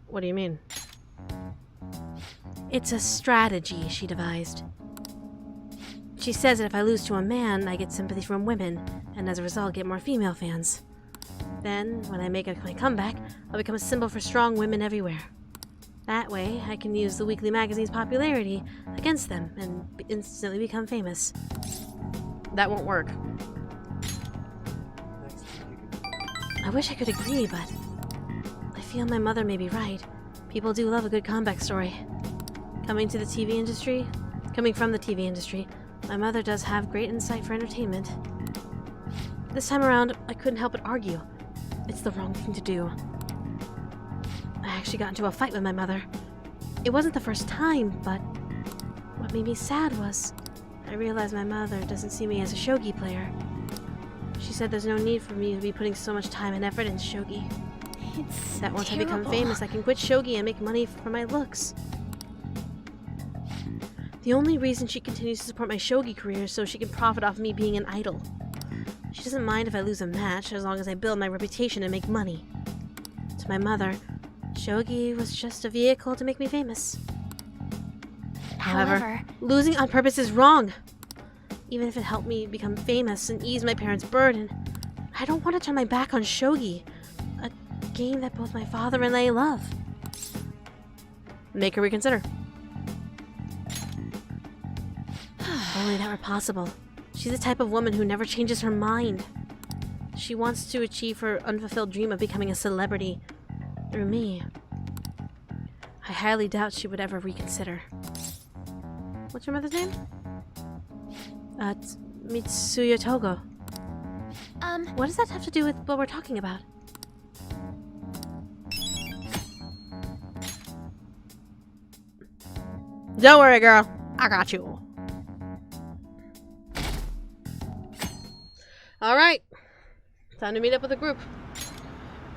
A: What do you mean?
B: It's a strategy she devised. She says that if I lose to a man, I get sympathy from women, and as a result get more female fans. Then, when I make my comeback, I'll become a symbol for strong women everywhere. That way, I can use the weekly magazine's popularity against them and instantly become famous.
A: That won't work.
B: I wish I could agree, but I feel my mother may be right. People do love a good comeback story. Coming from the TV industry, my mother does have great insight for entertainment. This time around, I couldn't help but argue. It's the wrong thing to do. I actually got into a fight with my mother. It wasn't the first time, but what made me sad was I realized my mother doesn't see me as a shogi player. She said there's no need for me to be putting so much time and effort into shogi. That once I become famous, I can quit shogi and make money for my looks. The only reason she continues to support my shogi career is so she can profit off me being an idol. She doesn't mind if I lose a match as long as I build my reputation and make money. To my mother, shogi was just a vehicle to make me famous. However, losing on purpose is wrong. Even if it helped me become famous and ease my parents' burden, I don't want to turn my back on shogi, a game that both my father and I love.
A: Make her reconsider.
B: If only that were possible. She's the type of woman who never changes her mind. She wants to achieve her unfulfilled dream of becoming a celebrity through me. I highly doubt she would ever reconsider.
A: What's your mother's name?
B: Mitsuya Togo. What does that have to do with what we're talking about?
A: Don't worry, girl. I got you. Alright. Time to meet up with the group.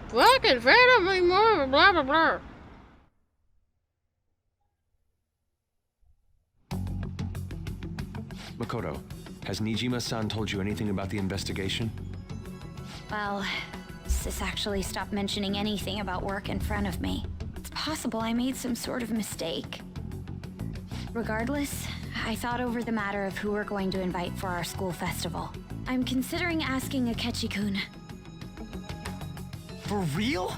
A: Fucking fan of me more, blah blah blah.
E: Makoto, has Nijima-san told you anything about the investigation?
M: Well, Sis actually stopped mentioning anything about work in front of me. It's possible I made some sort of mistake. Regardless, I thought over the matter of who we're going to invite for our school festival. I'm considering asking Akechi-kun.
K: For real?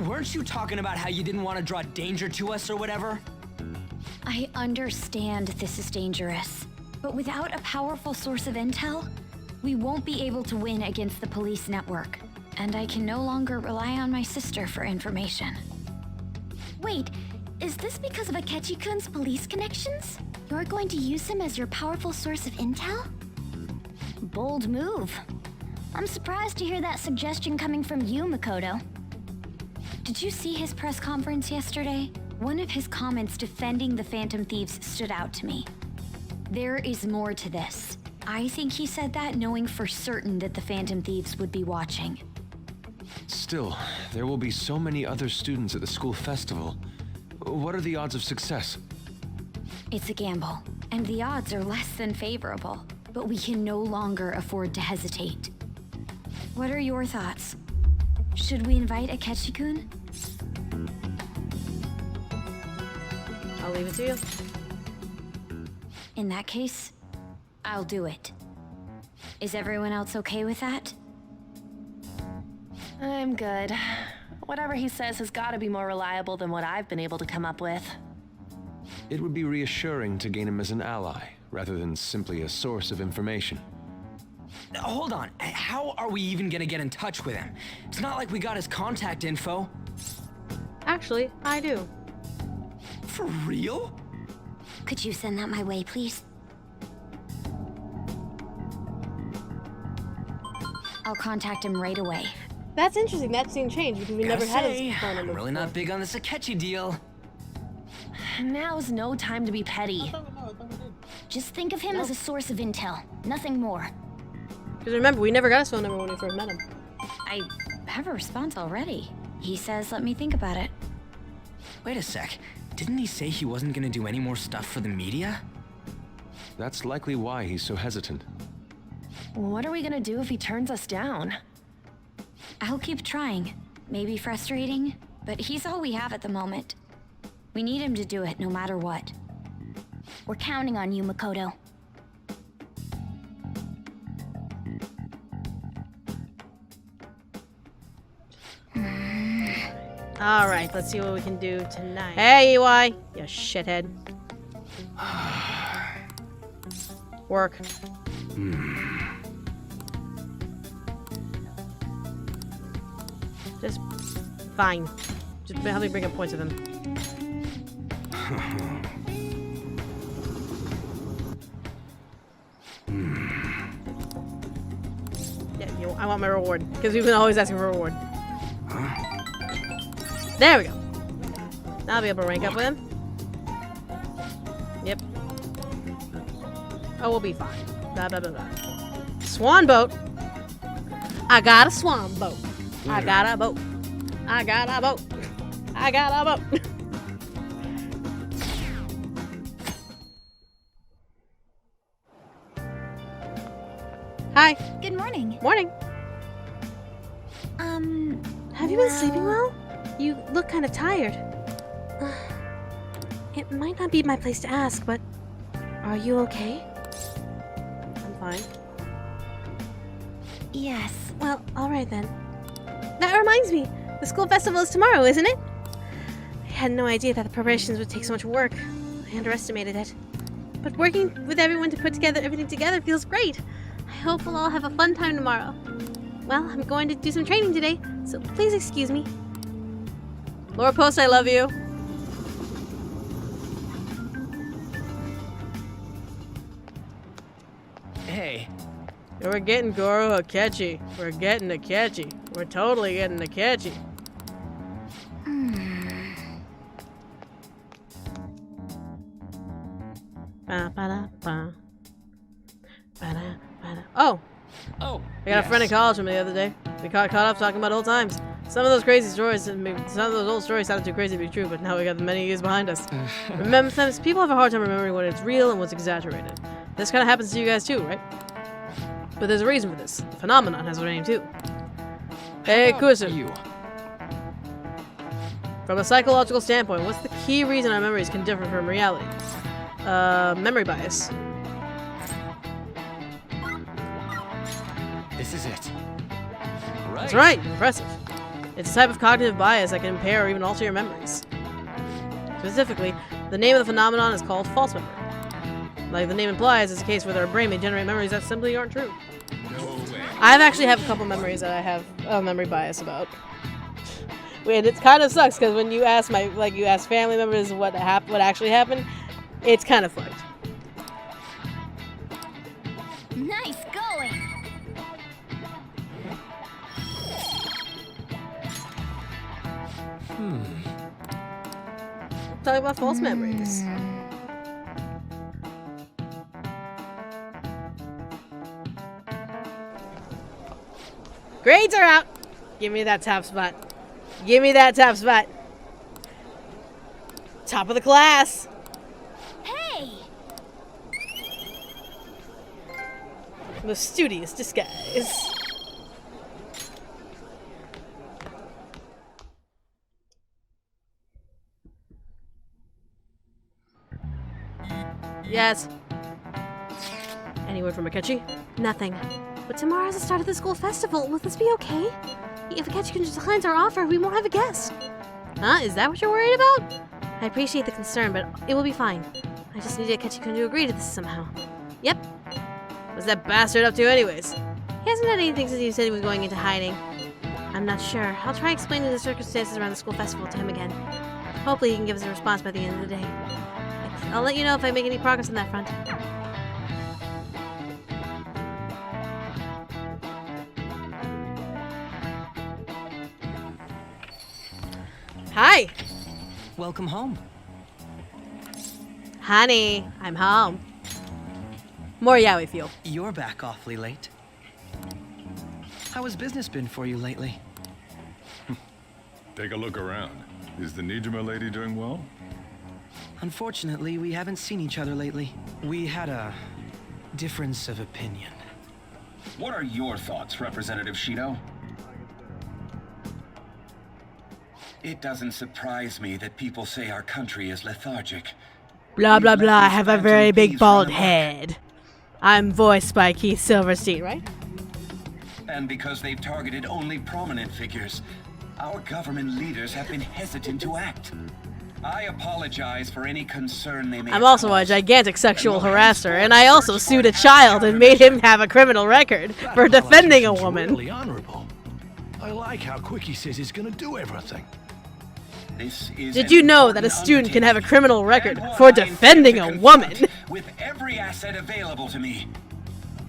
K: Weren't you talking about how you didn't want to draw danger to us or whatever?
M: I understand this is dangerous, but without a powerful source of intel, we won't be able to win against the police network, and I can no longer rely on my sister for information. Wait, is this because of Akechi-kun's police connections? You're going to use him as your powerful source of intel? Bold move. I'm surprised to hear that suggestion coming from you, Makoto. Did you see his press conference yesterday? One of his comments defending the Phantom Thieves stood out to me. There is more to this. I think he said that knowing for certain that the Phantom Thieves would be watching.
E: Still, there will be so many other students at the school festival. What are the odds of success?
M: It's a gamble, and the odds are less than favorable, but we can no longer afford to hesitate. What are your thoughts? Should we invite Akechi-kun?
A: I'll leave it to you.
M: In that case, I'll do it. Is everyone else okay with that?
N: I'm good. Whatever he says has got to be more reliable than what I've been able to come up with.
E: It would be reassuring to gain him as an ally, rather than simply a source of information.
S: Hold on. How are we even gonna get in touch with him? It's not like we got his contact info.
B: Actually, I do.
S: For real?
M: Could you send that my way, please? I'll contact him right away.
B: That's interesting. That scene changed because we never had his phone number.
S: I'm really not big on this Akechi deal.
N: Now's no time to be petty.
M: Just think of him as a source of intel, nothing more.
B: Because remember, we never got his phone number when we first met him.
M: I have a response already. He says let me think about it.
S: Wait a sec. Didn't he say he wasn't gonna do any more stuff for the media?
E: That's likely why he's so hesitant.
N: What are we gonna do if he turns us down?
M: I'll keep trying. Maybe frustrating, but he's all we have at the moment. We need him to do it no matter what. We're counting on you, Makoto.
B: Alright, let's see what we can do tonight. Hey, EY! You shithead. Work. Just fine. Just help me bring up points with him. Yeah, I want my reward. Because we've been always asking for a reward. There we go. Now I'll be able to rank up with him. Yep. Oh, we'll be fine. Blah, blah, blah, blah. Swan boat. I got a swan boat. I got a boat. I got a boat. I got a boat. Hi.
M: Good morning.
B: Morning. Have you been sleeping well? You look kind of tired. It might not be my place to ask, but are you okay? I'm fine.
M: Yes.
B: Well, alright then. That reminds me, the school festival is tomorrow, isn't it? I had no idea that the preparations would take so much work. I underestimated it. But working with everyone to put everything together feels great. I hope we'll all have a fun time tomorrow. Well, I'm going to do some training today, so please excuse me. Laura Post, I love you.
S: Hey.
A: We're getting Goro Akechi. We're getting Akechi. We're totally getting Akechi. Oh!
S: Oh!
A: I got a friend in college from the other day. We caught up talking about old times. Some of those crazy stories, some of those old stories sounded too crazy to be true, but now we got many years behind us. Remember, sometimes people have a hard time remembering what is real and what's exaggerated. This kind of happens to you guys too, right? But there's a reason for this. The phenomenon has a name too. Hey, Kusu. From a psychological standpoint, what's the key reason our memories can differ from reality? Memory bias.
S: This is it.
A: Right. That's right. Impressive. It's a type of cognitive bias that can impair or even alter your memories. Specifically, the name of the phenomenon is called false memory. Like the name implies, it's a case where our brain may generate memories that simply aren't true.
S: No way.
A: I actually have a couple memories that I have a memory bias about. And it kind of sucks because when you ask you ask family members what actually happened, it's kind of fucked.
M: Nice going.
A: Talking about false memories. Grades are out. Give me that top spot. Give me that top spot. Top of the class.
M: Hey!
A: The studious disguise. Yes. Any word from Akechi?
B: Nothing. But tomorrow's the start of the school festival. Will this be okay? If Ketchikun declines our offer, we won't have a guest. Huh? Is that what you're worried about? I appreciate the concern, but it will be fine. I just need Ketchikun to agree to this somehow. Yep.
A: What's that bastard up to anyways?
B: He hasn't had anything since he said he was going into hiding. I'm not sure. I'll try explaining the circumstances around the school festival to him again. Hopefully he can give us a response by the end of the day. I'll let you know if I make any progress on that front.
A: Hi!
S: Welcome home.
A: Honey, I'm home. More yaoi fuel.
S: You're back awfully late. How has business been for you lately?
Q: Take a look around. Is the Nijima lady doing well?
S: Unfortunately, we haven't seen each other lately. We had a difference of opinion.
H: What are your thoughts, Representative Shido? It doesn't surprise me that people say our country is lethargic.
A: Blah blah blah, I have a very big bald head. I'm voiced by Keith Silverstein, right?
H: And because they've targeted only prominent figures, our government leaders have been hesitant to act. I apologize for any concern they may have
A: I'm also a gigantic sexual harasser, and I also sued a child and made him have a criminal record for defending a woman.
T: Really honorable. I like how quick he says he's gonna do everything.
A: Did you know that a student can have a criminal record for defending a woman?
H: With every asset available to me.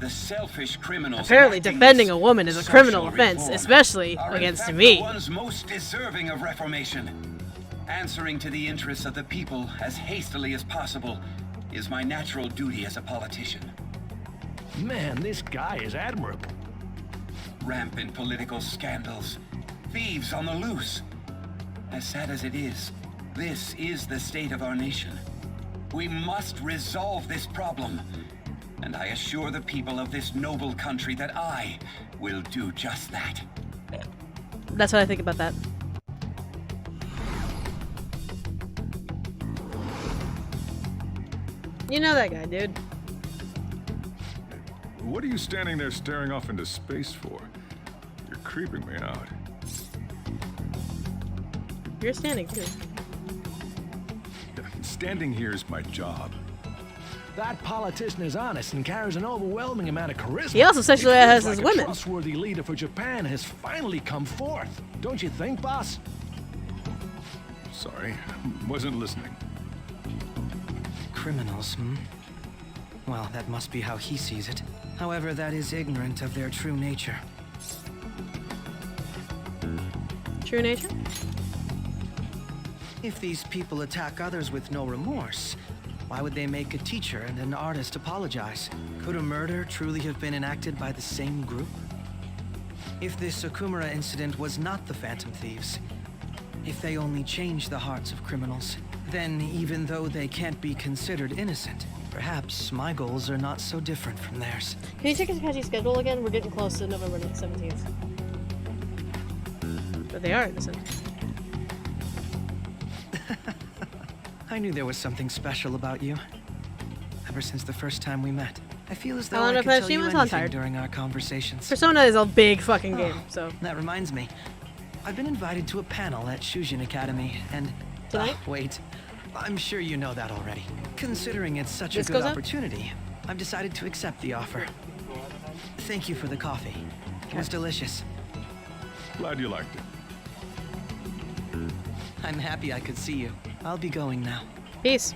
H: The selfish criminals.
A: Apparently defending a woman is a criminal offense, especially against me.
H: The ones most deserving of reformation. Answering to the interests of the people as hastily as possible is my natural duty as a politician.
T: Man, this guy is admirable.
H: Rampant political scandals. Thieves on the loose. As sad as it is, this is the state of our nation. We must resolve this problem. And I assure the people of this noble country that I will do just that.
A: That's what I think about that. You know that guy, dude.
Q: What are you standing there staring off into space for? You're creeping me out.
A: You're standing too.
Q: Standing here is my job.
T: That politician is honest and carries an overwhelming amount of charisma.
A: He also sexually harasses women.
T: A trustworthy leader for Japan has finally come forth. Don't you think, boss?
Q: Sorry, wasn't listening.
S: Criminals, hmm? Well, that must be how he sees it. However, that is ignorant of their true nature.
A: True nature?
S: If these people attack others with no remorse, why would they make a teacher and an artist apologize? Could a murder truly have been enacted by the same group? If this Okumura incident was not the Phantom Thieves, if they only changed the hearts of criminals, then even though they can't be considered innocent, perhaps my goals are not so different from theirs.
A: Can you check Takachi's schedule again? We're getting close to November 17th. But they are innocent.
S: I knew there was something special about you. Ever since the first time we met. I feel as though
A: I
S: I
A: don't
S: could
A: know if
S: tell you
A: Shima's
S: anything
A: tired.
S: during our conversations.
A: Persona is a big fucking game, so.
S: That reminds me. I've been invited to a panel at Shujin Academy, and...
A: Tonight?
S: Wait. I'm sure you know that already. Considering it's such
A: This
S: a good
A: goes up?
S: opportunity, I've decided to accept the offer. Thank you for the coffee. It was delicious.
Q: Glad you liked it.
S: I'm happy I could see you. I'll be going now.
A: Peace.